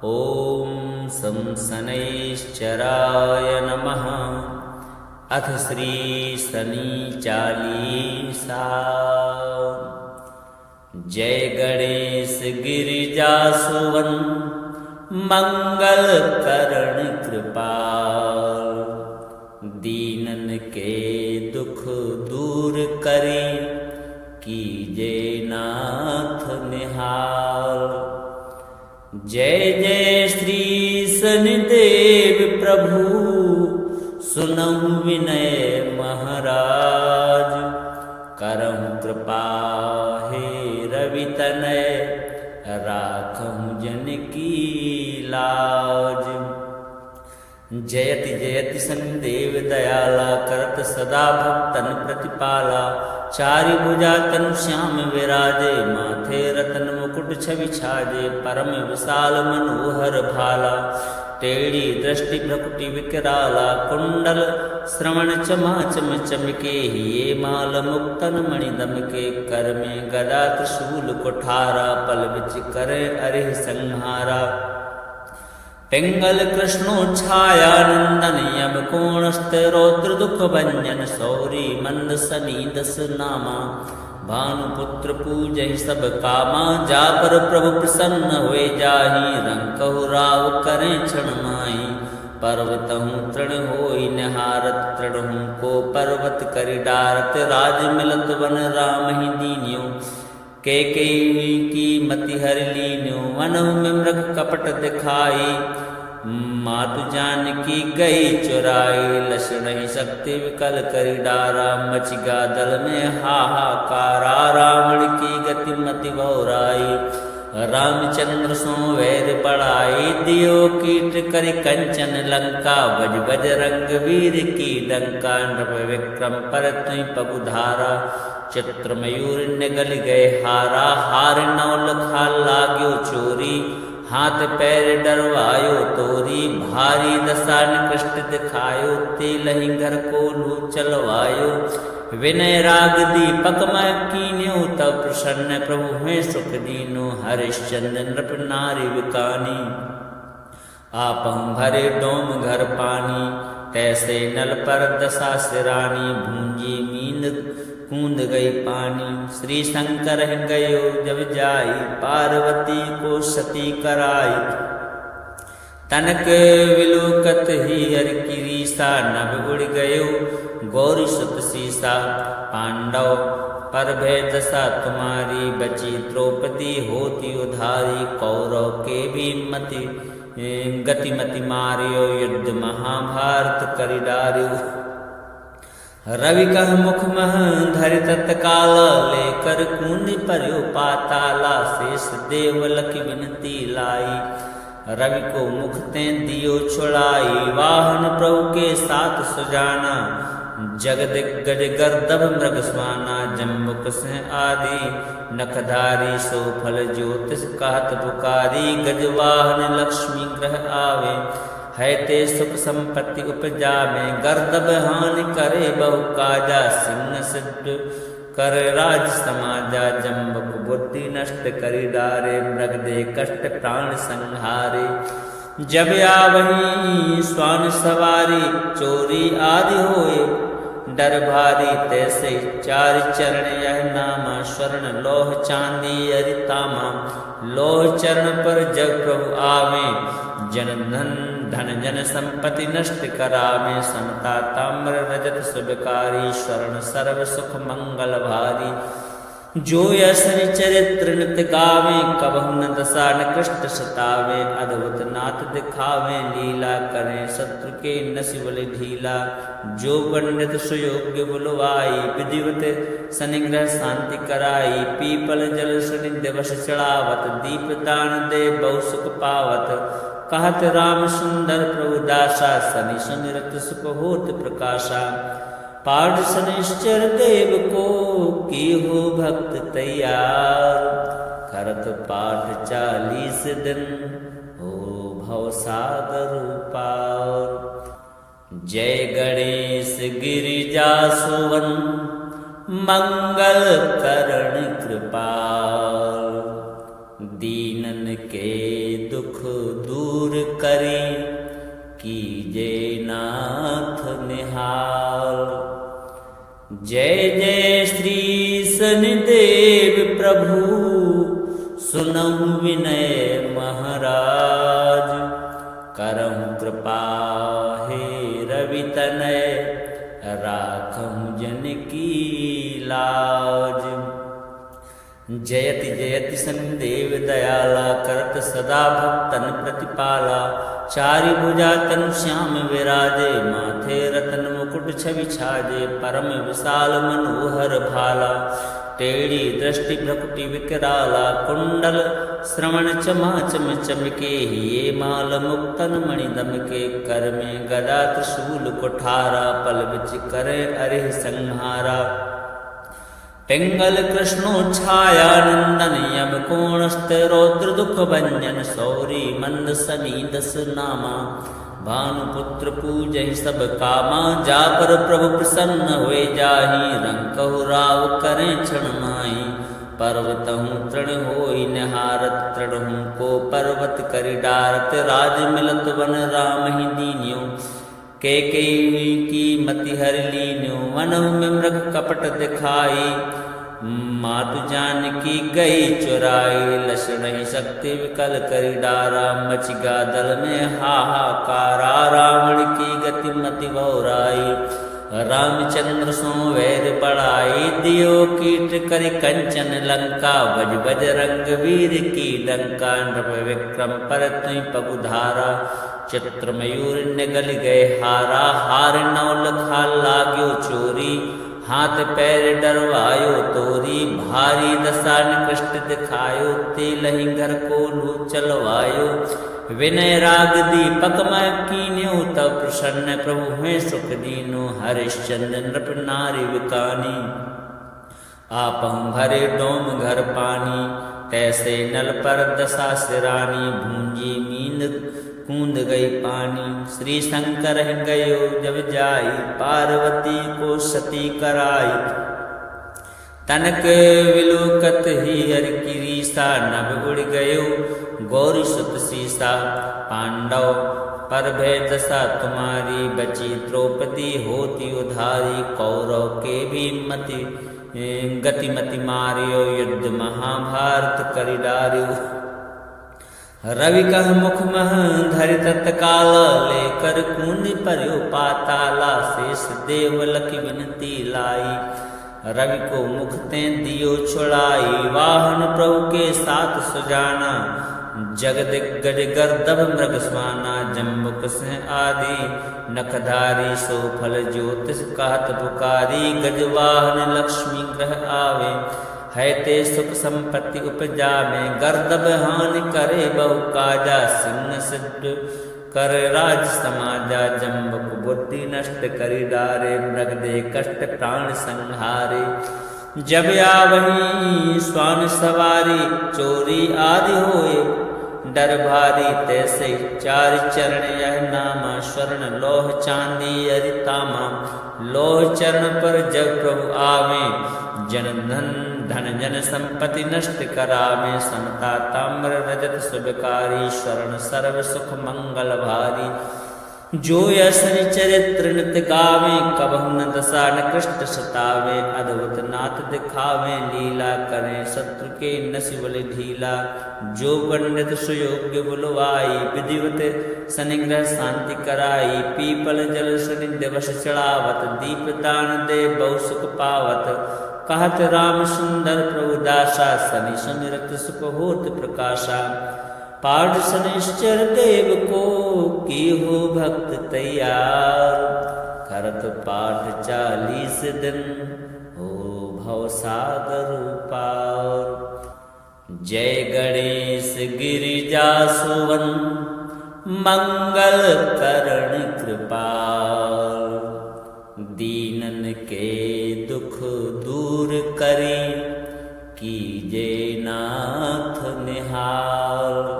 ॐ सं शनैश्चराय नमः। अथ श्री शनि चालीसा। जय गणेश गिरिजासुवन मंगल करण कृपाल। दीनन के दुख दूर करे कीजे नाथ निहाल। जय जय श्री शनिदेव प्रभु सुनहु विनय महाराज। करहु कृपा हे रवि तनय राखहु जन की लाज। जयति जयति शनिदेव दयाला करत सदा भक्तन प्रतिपाला। चारि भुजा तनु श्याम विराजे माथे रतन मुकुट छवि छाजे। परम विशाल मनोहर भाला टेढ़ी दृष्टि भ्रकुटि विकराला। कुंडल श्रवण चमाचम चमके ये माल मुक्तन मणि दमके। कर में गदा त्रिशूल कुठारा पल बिच करे अरिह संहारा। पिंगल कृष्णो छाया नंदन यम कोणस्थ रौद्र दुख भंजन। सौरी मंद सनी दस नामा भानुपुत्र पूजहि सब कामा। जा पर प्रभु प्रसन्न हुए जाहि रंकहु राव करें क्षण माहि। पर्वतहु तृण होई निहारत तृणहु को पर्वत करि डारत। राज मिलत वन राम ही दीन्यो कैकेयी की मति हरि लीन्यो। वनहु में मृग कपट दिखाई मातु जानकी गई चुराई। लक्ष्मण ही शक्ति विकल करि डारा मच गा दल में हाहाकारा। रावण की गति मति बहुराई रामचंद्र सो वैर बढ़ाई। दियो कीट करि कंचन लंका बज बज रंग वीर की डंका। नृप विक्रम पर तुई पगुधारा चित्र मयूर निगल गए हारा। हार नौ लखा लाग्यो चोरी हाथ पैर डरवायो तोरी। भारी दशा निकृष्ट दिखायो तेलहि घर को लू चलवायो। विनय राग दीपक मैं कीन्यो तब प्रसन्न प्रभु में सुख दीनो। हरिश्चंद्र नृप नारी विकानी आपहु भरे डोम घर पानी। तैसे नल पर दशा सिरानी भूंजी मींद कूद गई पानी। श्री शंकर गयो जब जाई पार्वती को सती कराई। तनक विलोकत ही हर की रीसा नभ उड़ गयो गौरी सुत सीसा। पांडव पर भय दशा तुम्हारी बची द्रौपदी होती उधारी। कौरव के भी मति गतिमति मारियो युद्ध महाभारत करि डार्यो। रवि कह मुख मह धरि तत्काल लेकर कूंद पर्यो पाताला। शेष देव लखि विनती लाई रवि को मुख ते दियो छुड़ाई। वाहन प्रभु के साथ सुजाना जगदिग्गज गर्दभ मृग स्वाना। जम्बुक से आदि नखधारी सो फल ज्योतिष कहत पुकारी। गजवाहन लक्ष्मी ग्रह आवे है ते सुख संपत्ति उपजावे। गर्दभ हानि करे बहु काजा सिंह सिद्ध कर राज समाजा। जम्बुक बुद्धि नष्ट करि डारे मृग दे कष्ट प्राण संहारे। जब आवही स्वान सवारी चोरी आदि होए डर भारी। तैसे चार चरण यह नामा स्वर्ण लोह चांदी अरितामा। लोह चरण पर जब प्रभु आवे जन धन जन संपत्ति नष्ट करावे। समता ताम्र रजत शुभकारी स्वर्ण सर्व सुख मंगल भारी। जो यशनि चरित्र नित गावे कबहु न दशा निकृष्ट सतावे। अद्भुत नाथ दिखावे लीला करें शत्रु के नसिबल ढीला। जो पंडित सुयोग्य बुलवाई विधिवत शनिग्रह शांति कराई। पीपल जल शनि दिवस चढ़ावत दीप दान दे बहु सुख पावत। कहत राम सुंदर प्रभु दासा शनि सुनिरत सुख होत प्रकाशा। पाठ शनिश्चर देव को की हो भक्त तैयार। करत पाठ 40 दिन हो भव सागर पार। जय गणेश गिरिजासुवन मंगल करण कृपाल। दीनन के दुख दूर दूर करी, कीजे नाथ निहाल। जय जय श्री शनिदेव प्रभु, सुनहु विनय महाराज। करहु कृपा हे रवि तनय, राखहु जन की लाज। जयति जयति शनिदेव दयाला, करत सदा भक्तन प्रतिपाला। चारि भुजा तनु श्याम विराजे, माथे रतन मुकुट छवि छाजे। परम विशाल मनोहर भाला, टेढ़ी दृष्टि भ्रकुटि विकराला। कुंडल श्रवण चमाचम चमके, ये माल मुक्तन मणि दमके। कर में गदा त्रिशूल कुठारा, पल बिच करे अरिह संहारा। पिंगल कृष्णो छाया नंदन, यम कोणस्थ रौद्र दुख भंजन। सौरी मंद सनी दस नामा, भानुपुत्र पूजहि सब कामा। जा पर प्रभु प्रसन्न होए जाहि, रंकहु राव करें क्षण माहि। पर्वतहु तृण होई निहारत, तृणहु को पर्वत करि डारत। राज मिलत वन राम ही दीन्यो, कैकेयी की मति हरि लीन्यो। वनहु में मृग कपट दिखाई, मातु जानकी गई चुराई। लक्षण ही शक्ति विकल करि डारा, मचिगा दल में हाहाकारा। रावण की गति मति बहुराई, रामचंद्र सो वैर बढ़ाई। दियो कीट करि कंचन लंका, बज बज रंग वीर की डंका। नृप विक्रम पर तुई पगुधारा, चित्र मयूर निगल गए हारा। हार नौल खा लाग्यो चोरी, हाथ पैर डरवायो तोरी। भारी दशा निकृष्ट दिखायो, तेलहि घर को लू चलवायो। विनय राग दीपक मैं कीन्यो, तब प्रसन्न प्रभु हैं सुख दीनो। हरिश्चंद्र नृप नारी विकानी, आपहु भरे डोम घर पानी। तैसे नल पर दशा सिरानी, भूंजी मींद कूद गई पानी। श्री शंकर गयो जब जाई, पार्वती को सती कराई। तनक विलोकत ही हरि की रीसा, नभ उड़ गयो गौरी सुत सीसा। पांडव पर भय दशा तुम्हारी, बची द्रौपदी होती उधारी। कौरव के भी मति गतिमति मारियो, युद्ध महाभारत करि डारियो। रवि कह मुख मह धरि तत्काल, लेकर कूनि पर्यो पाताला। शेष देव लखि विनती लाई, रवि को मुख ते दियो छुड़ाई। वाहन प्रभु के साथ सुजाना, जगदिग्गज गर्दभ मृग स्वाना। जम्बुक सिंह आदि नखधारी, सो फल ज्योतिष कहत पुकारी। गजवाहन लक्ष्मी ग्रह आवे, है ते सुख संपत्ति उपजावे। गर्दभ हानि करे बहु काजा, सिंह सिद्ध कर राज समाजा। जम्बुक बुद्धि नष्ट करि डारे, मृग दे कष्ट प्राण संहारे। जब आवही स्वान सवारी, चोरी आदि होए डर भारी। तैसे चार चरण यह नामा, स्वर्ण लोह चांदी अरितामा। लोह चरण पर जब प्रभु आवे, जन धन जन संपत्ति नष्ट करावे। समता ताम्र रजत शुभकारी, स्वर्ण सर्व सुख मंगल भारी। जो यशनि चरित्र नित गावे, कबहु न दशा निकृष्ट सतावे। अद्भुत नाथ दिखावे, लीला करें शत्रु के नसि बलि ढीला। जो पंडित सुयोग्य बुलवाई, विधिवत शनिग्रह शांति कराई। पीपल जल शनि दिवस चढ़ावत, दीप दान दे बहु सुख पावत। कहत राम सुंदर प्रभु दासा, शनि सुमिरत सुख होत प्रकाशा। पाठ शनिश्चर देव को की हो भक्त तैयार। करत पाठ 40 दिन, हो भव सागर पार। जय गणेश गिरिजा सुवन, मंगल करण कृपाल। दीनन के दुख दूर करी, कीजे नाथ निहाल।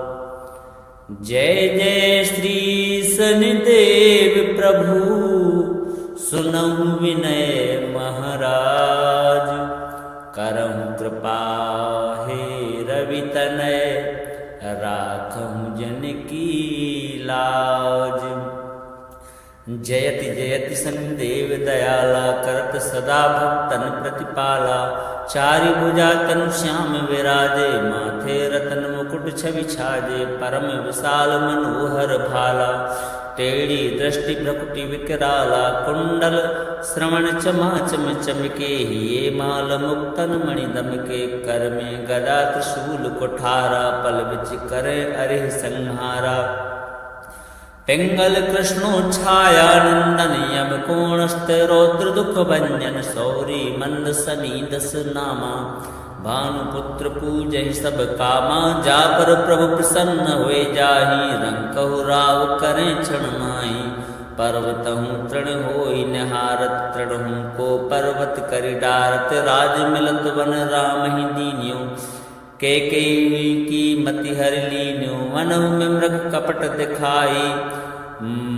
जय जय श्री शनिदेव प्रभु, सुनहु विनय महाराज। करहु कृपा हे रवि तनय, राखहु जन की लाज। जयति जयति सन्देव दयाला करत सदा भक्तन प्रतिपाला। चारि भुजा तनु श्याम विराजे माथे रतन मुकुट छवि छाजे। परम विशाल मनोहर भाला टेढ़ी दृष्टि भ्रकुटि विकराला। कुंडल श्रवण चमाचम चमके ये माल मुक्तन मणि दमके। कर में गदा त्रिशूल कुठारा पल बिच करे अरे संहारा। पिंगल कृष्णो छाया नंदन यम कोणस्थ रौद्र दुख भंजन। सौरी मंद सनी दस नामा भानुपुत्र पूजहि सब कामा। जा पर प्रभु प्रसन्न हुए जाहि रंकहु राव करें क्षण माहि। पर्वतहु तृण होई निहारत तृणहु को पर्वत करि डारत। राज मिलत वन राम ही दीन्यो कैकेयी की मति हर लीन्यो। वनहु में मृग कपट दिखाई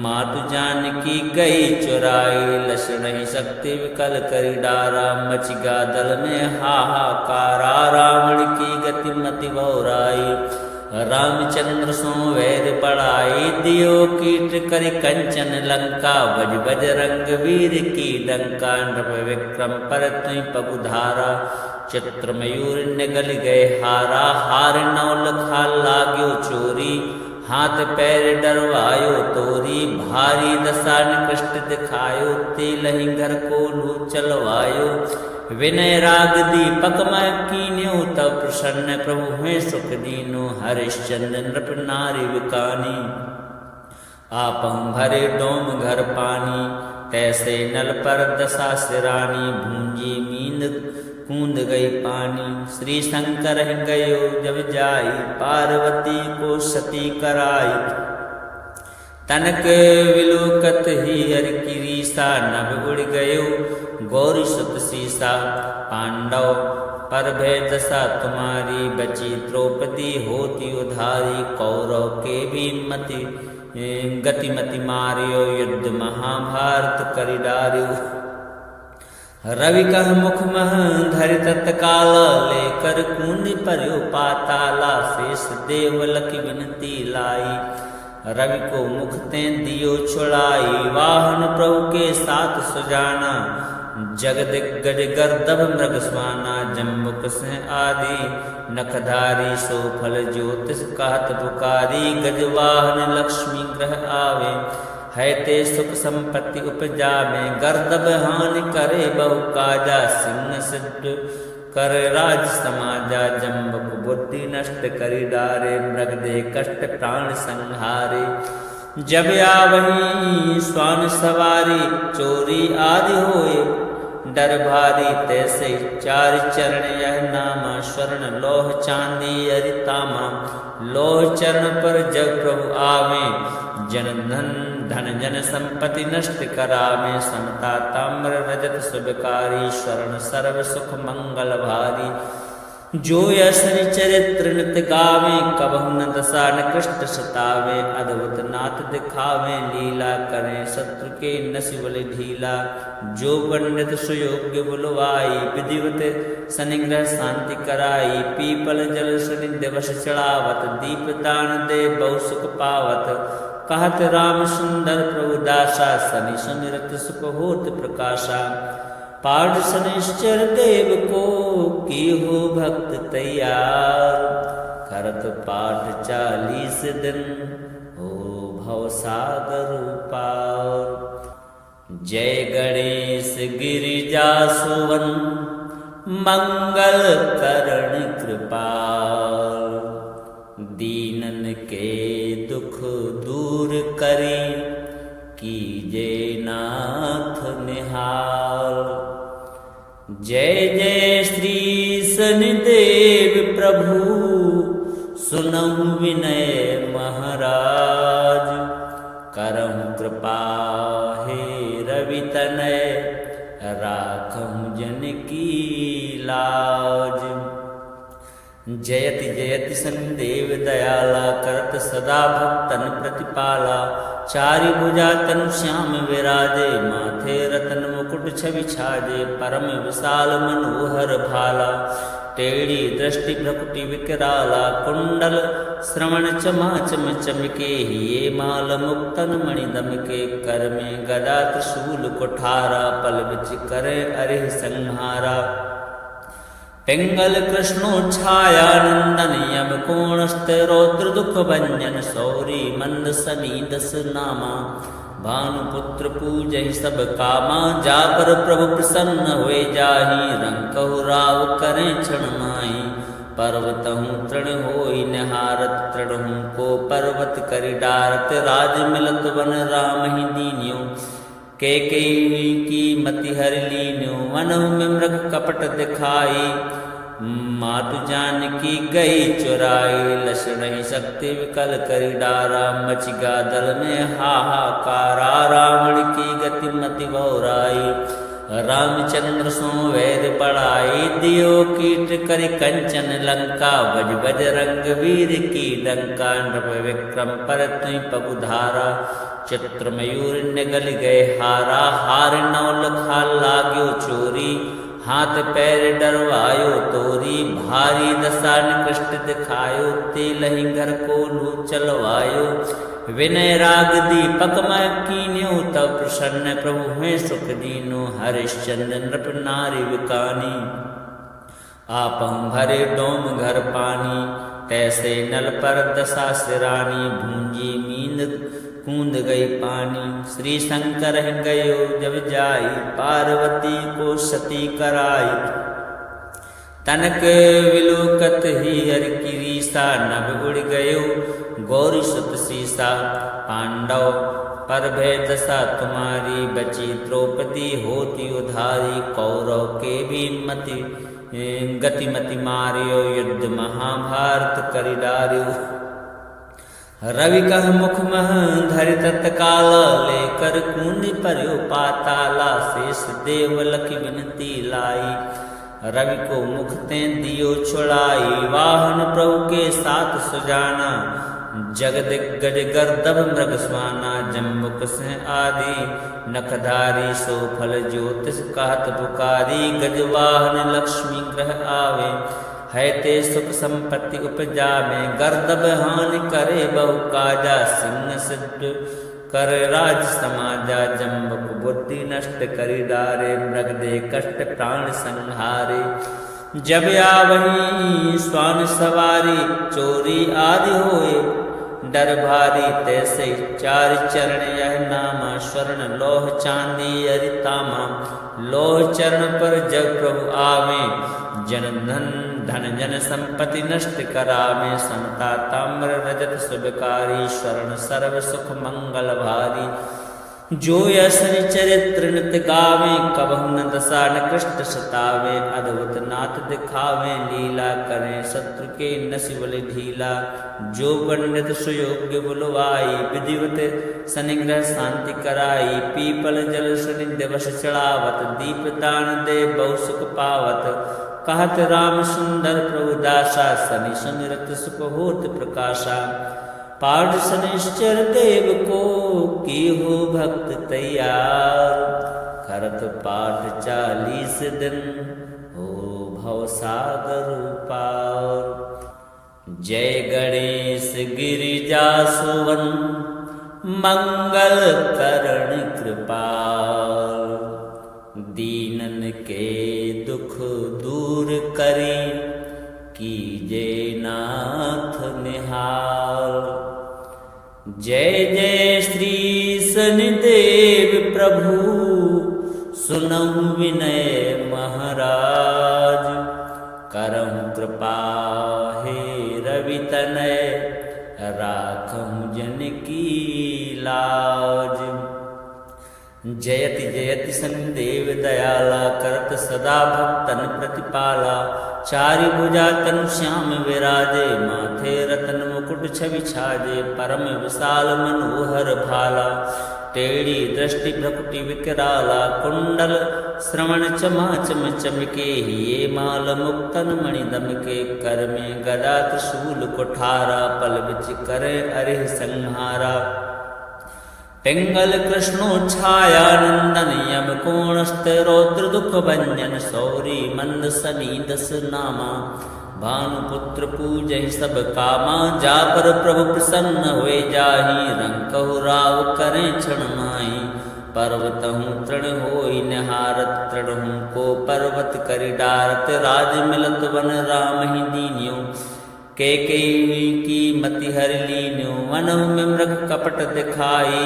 मातु जानकी गई चुराई। लक्षण ही शक्ति विकल करि डारा मचि गा दल में हाहाकारा। रावण की गति मति बहुराई रामचंद्र सो वैर बढ़ाई। दियो कीट करि कंचन लंका बज बज रंग वीर की डंका। नृप विक्रम पर तुई पगुधारा चित्र मयूर निगल गए हारा। हार नौल खा लाग्यो चोरी हाथ पैर डरवायो तोरी। भारी दशा निकृष्ट दिखायो तेलहि घर को लू चलवायो। विनय राग दीपक मैं कीन्यो तब प्रसन्न प्रभु हुए सुख दीनो। हरिश्चंद्र नृप नारी विकानी आपहु भरे डोम घर पानी। तैसे नल पर दशा सिरानी भूंजी मींद कूद गई पानी। श्री शंकर गयो जब जाई पार्वती को सती कराई। तनक विलोकत ही हर की रीसा नभ उड़ गयो गौरी सुत सीसा। पांडव पर भय दशा तुम्हारी बची द्रौपदी होती उधारी। कौरव के भी मति गतिमति मारियो युद्ध महाभारत करि डार्यो। रवि कह मुख मह धरि तत्काल लेकर कूंद पर्यो पाताला। शेष देव लखि विनती लाई रवि को मुख ते दियो छुड़ाई। वाहन प्रभु के साथ सुजाना जगदिग्गज गर्दभ मृग स्वाना। जम्बुक से आदि नखधारी सो फल ज्योतिष कहत पुकारी। गजवाहन लक्ष्मी ग्रह आवे है ते सुख संपत्ति उपजावे। गर्दभ हानि करे बहु काजा सिंह सिद्ध कर राज समाजा। जम्बुक बुद्धि नष्ट करि डारे मृग दे कष्ट प्राण संहारे। जब आवही स्वान सवारी चोरी आदि होए डर भारी। तैसे चार चरण यह नामा स्वर्ण लोह चांदी अरितामा। लोह चरण पर जग प्रभु आवे जन धन जन संपत्ति नष्ट करावे। समता ताम्र रजत सुबकारी स्वर्ण सर्व सुख मंगल भारी। जो यशनि चरित्र नित गावे कबहु न दशा निकृष्ट सतावे। अद्भुत नाथ दिखावे लीला करें शत्रु के नसिबल ढीला। जो पंडित सुयोग्य बुलवाई विधिवत सनिग्रह शांति कराई। पीपल जल सनि दिवस चढ़ावत दीप दान दे बहु सुख पावत। कहत राम सुंदर प्रभु दासा सनि सुमिरत सुख होत प्रकाशा। पाठ शनिश्चर देव को की हो भक्त तैयार। करत पाठ 40 दिन हो भव सागर पार। जय गणेश गिरिजा सुवन मंगल करण कृपाल। दीनन के दुख दूर करी कीजे नाथ निहाल। जय जय श्री शनिदेव प्रभु सुनहु विनय महाराज। करहु कृपा हे रवि तनय राखहु जन की लाज। जयति जयति सन्देव दयाला करत सदा भक्तन प्रतिपाला। चारि भुजा तनु श्याम विराजे माथे रतन मुकुट छवि छाजे। परम विशाल मनोहर भाला टेढ़ी दृष्टि भ्रकुटि विकराला, कुंडल श्रवण चमाचम चमके, ये माल मुक्तन मणि दमके, कर में गदा त्रिशूल कुठारा, पल बिच करे अरिह संहारा। पिंगल कृष्णोच्छाया नंदन, यम कोणस्थ रौद्र दुख भंजन, सौरी मंद सनी दस नामा, भानुपुत्र पूजहि सब कामा, जाकर प्रभु प्रसन्न हुए जाहि, रंकहु राव करें क्षण माहि, पर्वतहु तृण होई निहारत, तृणहु को पर्वत करि डारत, राज मिलत वन राम ही दीन्यो, कैकेयी की मति हरि लीन्यो, वनहु में मृग कपट दिखाई, मातु जानकी गई चुराई, लक्षण ही शक्ति विकल करि डारा, मच गा दल में हाहाकारा, रावण की गति मति बहुराई, रामचंद्र सो वैर बढ़ाई, दियो कीट करि कंचन लंका, बज बज रंग वीर की डंका, नृप विक्रम पर तुई पगुधारा, चित्र मयूर निगल गए हारा, हार नौल खा लाग्यो चोरी, हाथ पैर डरवायो तोरी, भारी दशा निकृष्ट दिखायो, तेलहि घर को लू चलवायो, विनय राग दीपक मैं कीन्यो, तब प्रसन्न प्रभु हैं सुख दीनो, हरिश्चंद्र नृप नारी विकानी, आपहु भरे डोम घर पानी, तैसे नल पर दशा सिरानी, भूंजी मींद कूंद गई पानी, श्री शंकर गयो जब जाई, पार्वती को सती कराई, तनक विलोकत ही हर की रीसा, नभ उड़ गयो गौरी सुत सीसा, पांडव पर भय दशा तुम्हारी, बची द्रौपदी होती उधारी, कौरव के भी मति गतिमति मारियो, युद्ध महाभारत करि डारियो, रवि कह मुख मह धरि तत्काल, लेकर कूंडी पर्यो पाताला, शेष देव लखि विनती लाई, रवि को मुख ते दियो छुड़ाई, वाहन प्रभु के साथ सुजाना, जगदिग्गज गर्दभ मृग स्वाना, जम्बुक सिंह आदि नखधारी, सो फल ज्योतिष कहत पुकारी, गजवाहन लक्ष्मी ग्रह आवे, है ते सुख संपत्ति उपजावे, गर्दभ हानि करे बहु काजा, सिंह सिद्ध कर राज समाजा, जम्बुक बुद्धि नष्ट करि डारे, मृग दे कष्ट प्राण संहारे, जब आवही स्वान सवारी, चोरी आदि होए डर भारी, तैसे चार चरण यह नामा, स्वर्ण लोह चांदी अरितामा, लोह चरण पर जब प्रभु आवे, जन धन जन संपत्ति नष्ट करावे, समता ताम्र रजत शुभकारी, स्वर्ण सर्व सुख मंगल भारी, जो यशनि चरित्र नित गावे, कबहु न दशा निकृष्ट सतावे, अद्भुत नाथ दिखावे, लीला करें शत्रु के नसिबल ढीला, जो पंडित सुयोग्य बुलवाई, विधिवत शनिग्रह शांति कराई, पीपल जल शनि दिवस चढ़ावत, दीप दान दे बहु सुख पावत, कहत राम सुंदर प्रभु दासा, शनि सुमिरत सुख होत प्रकाशा, पाठ शनिश्चर देव को की हो भक्त तैयार, करत पाठ 40 दिन हो भव सागर पार, जय गणेश गिरिजा सुवन, मंगल करण कृपाल, दीनन के दुख दूर करी, कीजे नाथ निहाल, जय जय श्री शनिदेव प्रभु, सुनहु विनय महाराज, करहु कृपा हे रवि तनय, राखहु जन की लाज, जयति जयति शनिदेव दयाला, करत सदा भक्तन प्रतिपाला, चारि भुजा तनु श्याम विराजे, माथे रतन मुकुट छवि छाजे, परम विशाल मनोहर भाला, टेढ़ी दृष्टि भ्रकुटि विकराला, कुंडल श्रवण चमाचम चमके, ये माल मुक्तन मणि दमके, कर में गदा त्रिशूल कुठारा, पल बिच करे अरिह संहारा, पिंगल कृष्णो छाया नंदन यम कोणस्त रौद्र दुख भंजन सौरी मंद सनी दस नामा भानुपुत्र पूजहि सब कामा जा पर प्रभु प्रसन्न हुए जाहि रंकहु राव करें क्षण माही पर्वत हूँ तृण होई निहारत तृण हूँ को पर्वत करि डारत राज मिलत वन राम ही दीन्यो के की मति हर लीन्यो वन में मृग कपट दिखाई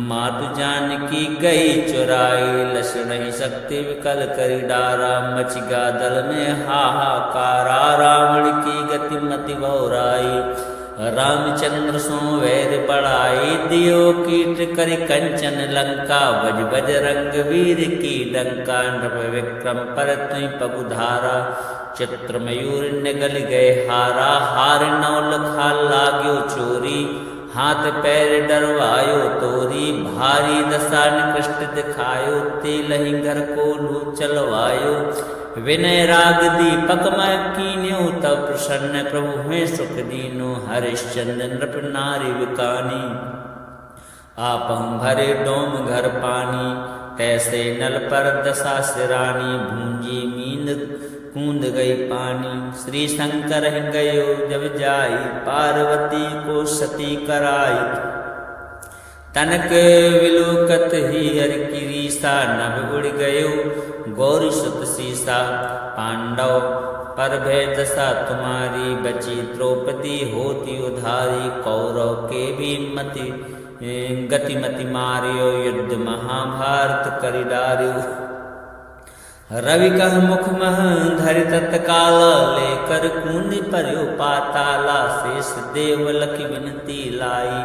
मातु जानकी गई चुराई लक्ष्मण ही शक्ति विकल करि डारा मचिगा दल में हाहाकारा रावण की गति मति बहुराई रामचंद्र सो वैर बढ़ाई दियो कीट करि कंचन लंका बज बज रंग वीर की डंका नृप विक्रम पर तुई पगुधारा चित्र मयूर निगल गए हारा हार नौल खा लाग्यो चोरी हाथ पैर डरवायो तोरी भारी दशा निकृष्ट दिखायो तेलहि घर को लू चलवायो विनय राग दीपक मैं कीन्यो तब प्रसन्न प्रभु में सुख दीनो हरिश्चंद्र नृप नारी विकानी आपहु भरे डोम घर पानी तैसे नल पर दशा सिरानी भूंजी मींद कूद गई पानी श्री शंकर गयो जब जाई पार्वती को सती कराई तनक विलोकत ही हर की रीसा नभ उड़ गयो गौरी सुत सीसा पांडव पर भय दशा तुम्हारी बची द्रौपदी होती उधारी कौरव के भी मति गतिमति मारियो युद्ध महाभारत करि डारियो रवि कह मुख मह धरि तत्काल लेकर कूंद पर्यो पाताला शेष देव लखी विनती लाई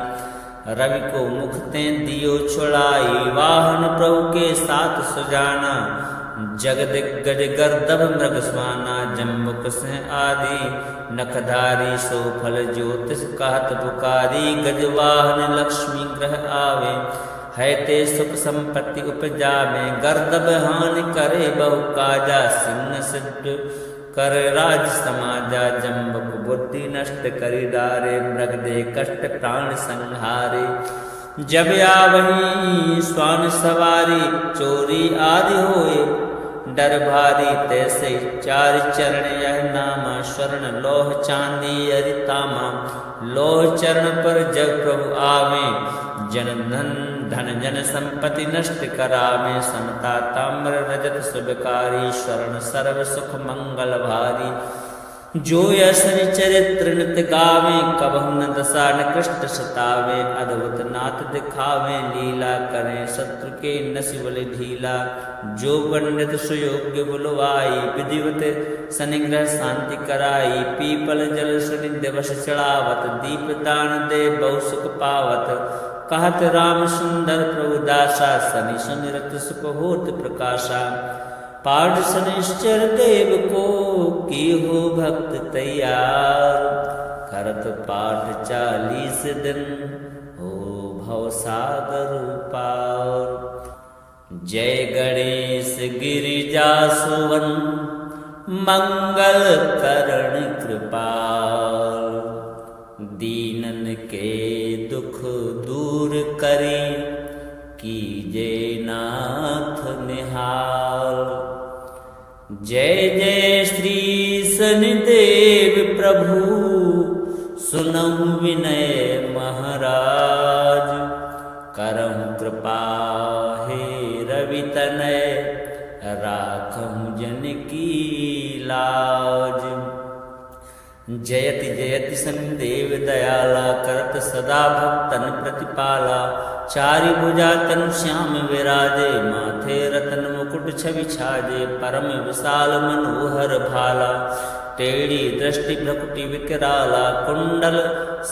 रवि को मुख ते दियो छुड़ाई वाहन प्रभु के साथ सुजाना जगदिग्गज गर्दभ मृग स्वाना जम्बुक से आदि नखधारी सो फल ज्योतिष कहत पुकारी गजवाहन लक्ष्मी ग्रह आवे है ते सुख संपत्ति उपजा में गर्दभ हानि करे बहु काजा सिंह सिद्ध कर राज समाजा जम्बुक बुद्धि नष्ट करि डारे मृग दे कष्ट प्राण संहारे जब आवही स्वान सवारी चोरी आदि होए डर भारी तैसे चार चरण यह नामा स्वर्ण लोह चांदी अरितामा लोह चरण पर जब प्रभु आवे जन धन जन संपत्ति नष्ट करावे समता ताम्र रजत शुभकारी स्वर्ण सर्व सुख मंगल भारी जो यशनि चरित्र नृत्य गावे कबहु न दशा निकृष्ट सतावे अद्भुत नाथ दिखावे लीला करें शत्रु के नसिबल ढीला जो पंडित सुयोग्य बुलवाई विधिवत सनिग्रह शांति कराई पीपल जल सुनि दिवस चढ़ावत दीप दान दे बहु सुख पावत कहत राम सुंदर प्रभु दासा सनि सुनिरत सुख होत प्रकाशा पाठ शनिश्चर देव को की हो भक्त तैयार करत पाठ 40 दिन हो भव सागर पार जय गणेश गिरिजा सुवन मंगल करण कृपाल दीनन के दुख दूर करी कीजे नाथ निहाल जय जय श्री शनिदेव प्रभु सुनहु विनय महाराज करहु कृपा हे रवि तनय राखहु जन की लाज जयति जयति शनिदेव दयाला करत सदा भक्तन प्रतिपाला चारि भुजा तनु श्याम विराजे माथे रतन मुकुट छवि छाजे परम विशाल मनोहर भाला टेढ़ी दृष्टि भ्रकुटि विकराला कुंडल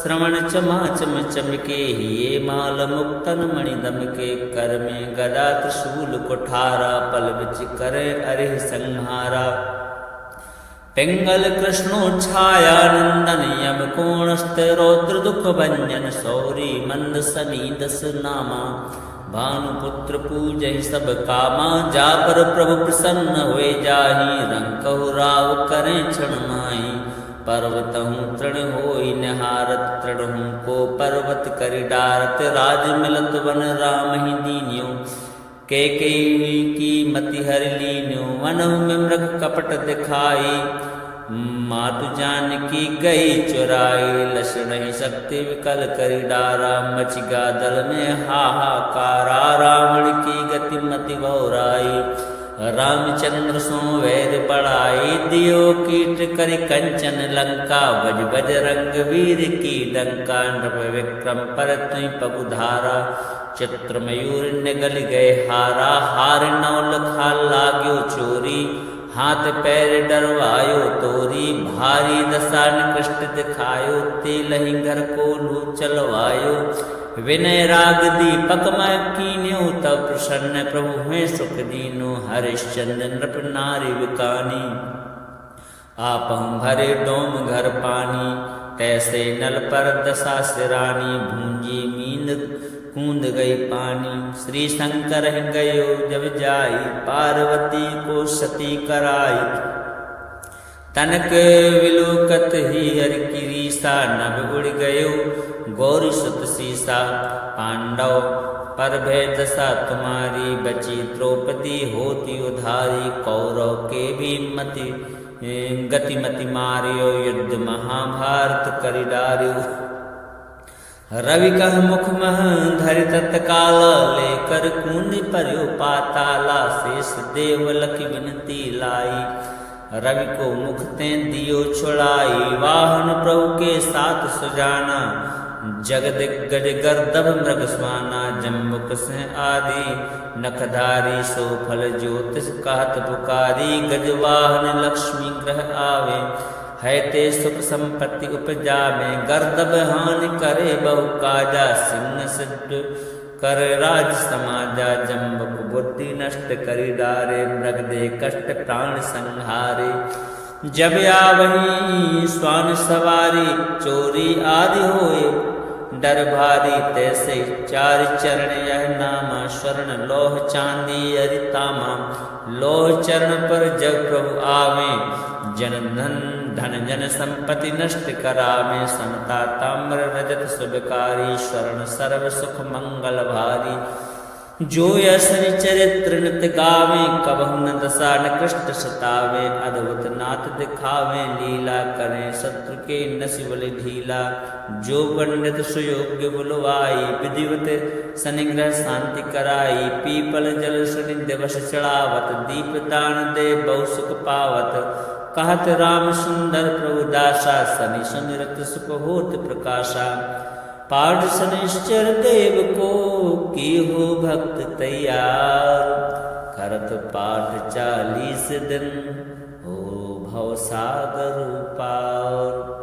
श्रवण चमा चम चमके ये माल मुक्तन मणि दमके कर में गदा त्रिशूल कुठारा पल बिच करे अरिह संहारा पिंगल कृष्णो छाया नंदन यम कोणस्त रौद्र दुख भंजन सौरी मंद सनी दस नामा भानुपुत्र पूजहि सब कामा जा पर प्रभु प्रसन्न हुए जाहि रंकहु राव करें क्षण माही पर्वतहूँ तृण होई निहारत, तृणहूँ को पर्वत करि डारत। राज मिलत वन राम ही दीन्यो, कैकेयी की मति हरि लीन्यो। वनहु में मृग कपट दिखाई, मातु जानकी गई चुराई। लक्षण ही शक्ति विकल करि डारा, मच गा दल में हाहाकारा। रावण की गति मति बहुराई, रामचंद्र सो वैर बढ़ाई। दियो कीट करि कंचन लंका, बज बजरंग वीर की डंका। नृप विक्रम पर तुई पगुधारा, चित्र मयूर निगल गए हारा। हार नौ लखा लाग्यो चोरी, हाथ पैर डरवायो तोरी। भारी दशा निकृष्ट दिखायो, तेलहि घर को लू चलवायो। विनय राग दीपक मैं कीन्यो, तब प्रसन्न प्रभु हैं सुख दीनो। हरिश्चंद्र नृप नारी विकानी, आपहु भरे डोम घर पानी। तैसे नल पर दशा सिरानी, भूंजी मींद कूद गई पानी। श्री शंकर गयो जब जाई, पार्वती को सती कराई। तनक विलोकत ही हरि की रीसा, नभ उड़ गयो गौरी सुत सीसा। पांडव पर भय दशा तुम्हारी, बची द्रौपदी होती उधारी। कौरव के भी मति गतिमति मारियो, युद्ध महाभारत करि डारियो। रवि कह मुख मह धरि तत्काल, लेकर कूंद पर्यो पाताला। शेष देव लख विनती लाई, रवि को मुख ते दियो छुड़ाई। वाहन प्रभु के साथ सुजाना, जगदिग्गज गर्दभ मृग स्वाना। जम्बुक से आदि नखधारी, सो फल ज्योतिष कहत पुकारी। गजवाहन लक्ष्मी ग्रह आवे, है ते सुख संपत्ति उपजावे। गर्दभ हानि करे बहु काजा, सिंह सिद्ध कर राज समाजा। जम्बुक बुद्धि नष्ट करि डारे, मृग दे कष्ट प्राण संहारे। जब आवही स्वान सवारी, चोरी आदि होए डर भारी। तैसे चार चरण यह नामा, स्वर्ण लोह चांदी अरितामा। लोह चरण पर जब प्रभु आवे, जन धन जन संपत्ति नष्ट करावे। समता ताम्र रजत सुबकारी, स्वर्ण सर्व सुख मंगल भारी। जो यशनि चरित्र नित गावे, कबहु न दशा निकृष्ट सतावे। अद्भुत नाथ दिखावे, लीला करें शत्रु के नसि बलि ढीला। जो पंडित सुयोग्य बुलवाई, विधिवत सनिग्रह शांति कराई। पीपल जल सुनि दिवस चढ़ावत, दीप दान दे बहु सुख पावत। कहत राम सुंदर प्रभु दासा, सनि सुमिरत सुख होत प्रकाशा। पाठ शनिश्चर देव को की हो भक्त तैयार। करत पाठ 40 दिन, हो भव सागर पार।